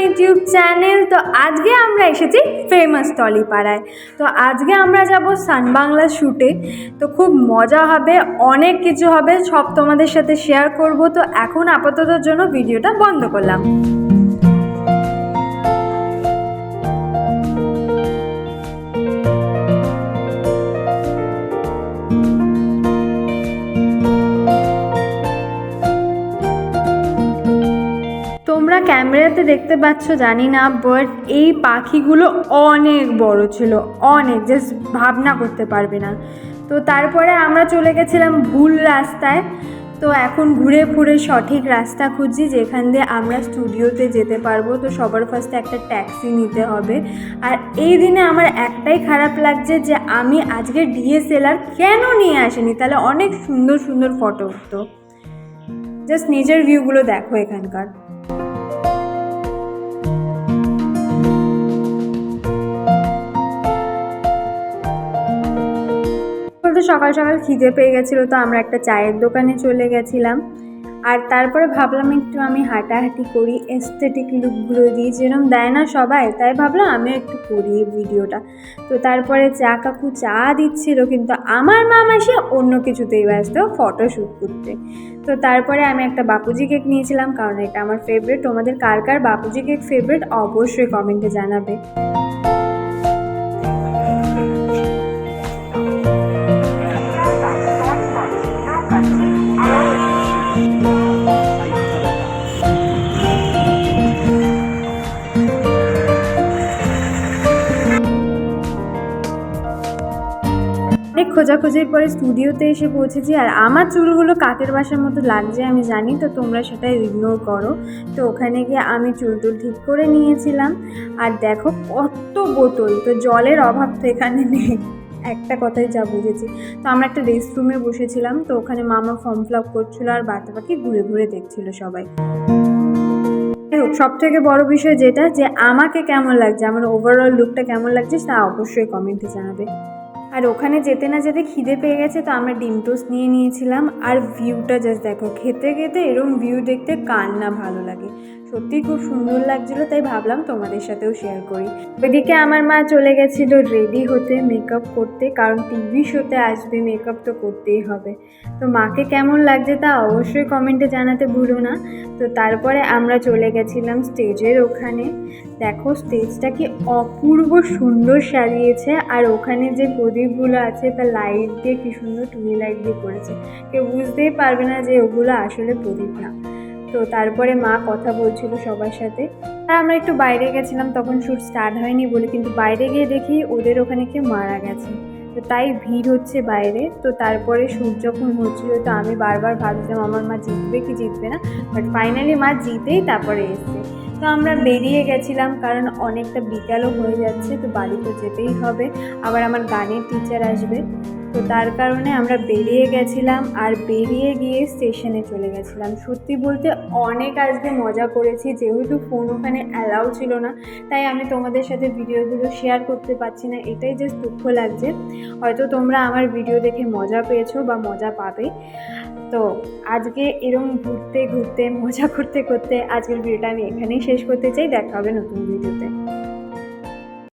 YouTube channel. তো আজকে আমরা এসেছি ফেমাস টলিপাড়ায়। তো আজকে আমরা যাব সান বাংলা শ্যুটে। তো খুব মজা হবে, অনেক কিছু হবে, সব তোমাদের সাথে শেয়ার করব। তো এখন আপাততর জন্য ভিডিওটা বন্ধ করলাম। তোমরা ক্যামেরাতে দেখতে পাচ্ছ জানি না, বাট এই পাখিগুলো অনেক বড় ছিল, অনেক, জাস্ট ভাবনা করতে পারবে না। তো তারপরে আমরা চলে গেছিলাম ভুল রাস্তায়। তো এখন ঘুরে ঘুরে সঠিক রাস্তা খুঁজছি যেখান দিয়ে আমরা স্টুডিওতে যেতে পারবো। তো সবার ফার্স্টে একটা ট্যাক্সি নিতে হবে। আর এই দিনে আমার একটাই খারাপ লাগছে যে আমি আজকে ডিএসএলআর কেন নিয়ে আসিনি, তাহলে অনেক সুন্দর সুন্দর ফটো উঠতো। জাস্ট নিজের ভিউগুলো দেখো এখানকার। সকাল সকাল খিদে পেয়ে গেছিলো, তো আমরা একটা চায়ের দোকানে চলে গেছিলাম। আর তারপরে ভাবলাম একটু আমি হাঁটাহাঁটি করি, এস্থেটিক লুকগুলো দিই, যেরকম দেয় না সবাই, তাই ভাবলাম আমি একটু করি এই ভিডিওটা। তো তারপরে চা কাকু চা দিচ্ছিল, কিন্তু আমার মা মাসি অন্য কিছুতেই ব্যস্ত, ফটোশ্যুট করতে। তো তারপরে আমি একটা বাপুজি কেক নিয়েছিলাম, কারণ এটা আমার ফেভারিট। তোমাদের কার কার বাপুজি কেক ফেভারিট অবশ্যই কমেন্টে জানাবে। অনেক খোঁজাখুঁজির পরে স্টুডিওতে এসে পৌঁছেছি। আর আমার চুলগুলো কাকের বাসার মতো লাগছে আমি জানি, তো তোমরা সেটা ইগনোর করো। তো ওখানে গিয়ে আমি চুল ঠিক করে নিয়েছিলাম। আর দেখো কত বোতল, তো জলের অভাব তো এখানে নেই, একটা কথাই যা বুঝেছি। তো আমরা একটা রেস্ট রুমে বসেছিলাম, তো ওখানে মামা ফর্ম ফিল আপ করছিলো আর বাদ বাকি ঘুরে ঘুরে দেখছিল সবাই। সব থেকে বড় বিষয় যেটা, যে আমাকে কেমন লাগছে, আমার ওভারঅল লুকটা কেমন লাগছে তা অবশ্যই কমেন্টে জানাবে। আর ওখানে যেতে না যেতে খিদে পেয়ে গেছে, তো আমরা ডিম টোস্ট নিয়ে নিয়েছিলাম। আর ভিউটা জাস্ট দেখো, খেতে খেতে এরকম ভিউ দেখতে কার না ভালো লাগে। সত্যিই খুব সুন্দর লাগছিলো, তাই ভাবলাম তোমাদের সাথেও শেয়ার করি। ওইদিকে আমার মা চলে গেছিলো রেডি হতে, মেকআপ করতে, কারণ টিভি শোতে আসবে, মেকআপ তো করতেই হবে। তো মাকে কেমন লাগছে তা অবশ্যই কমেন্টে জানাতে ভুলো না। তো তারপরে আমরা চলে গেছিলাম স্টেজের ওখানে। দেখো স্টেজটা কি অপূর্ব সুন্দর সাজিয়েছে, আর ওখানে যে প্রদীপগুলো আছে তা লাইট দিয়ে কি সুন্দর টুনি লাইট দিয়ে করেছে, কেউ বুঝতেই পারবে না যে ওগুলো আসলে প্রদীপ না। তো তারপরে মা কথা বলছিল সবার সাথে। আর আমরা একটু বাইরে গেছিলাম, তখন শ্যুট স্টার্ট হয়নি বলে, কিন্তু বাইরে গিয়ে দেখি ওদের ওখানে কেউ মারা গেছে। তো তাই ভিড় হচ্ছে বাইরে। তো তারপরে শ্যুট যখন হচ্ছিল, তো আমি বারবার ভাবছিলাম আমার মা জিতবে কি জিতবে না, বাট ফাইনালি মা জিতেই তারপরে এসছে। তো আমরা বেরিয়ে গেছিলাম, কারণ অনেকটা বিকালও হয়ে যাচ্ছে, তো বাড়ি তো যেতেই হবে, আবার আমার গানের টিচার আসবে। তো তার কারণে আমরা বেরিয়ে গেছিলাম। আর বেরিয়ে গিয়ে স্টেশনে চলে গেছিলাম। সত্যি বলতে অনেক আজকে মজা করেছি, যেহেতু ফোন ওখানে অ্যালাউ ছিল না, তাই আমি তোমাদের সাথে ভিডিওগুলো শেয়ার করতে পারছি না, এটাই জাস্ট দুঃখ লাগছে। হয়তো তোমরা আমার ভিডিও দেখে মজা পেয়েছো বা মজা পাবে। তো আজকে এরকম ঘুরতে ঘুরতে মজা করতে করতে আজকের ভিডিওটা আমি এখানেই শেষ করতে চাই। দেখা হবে নতুন ভিডিওতে।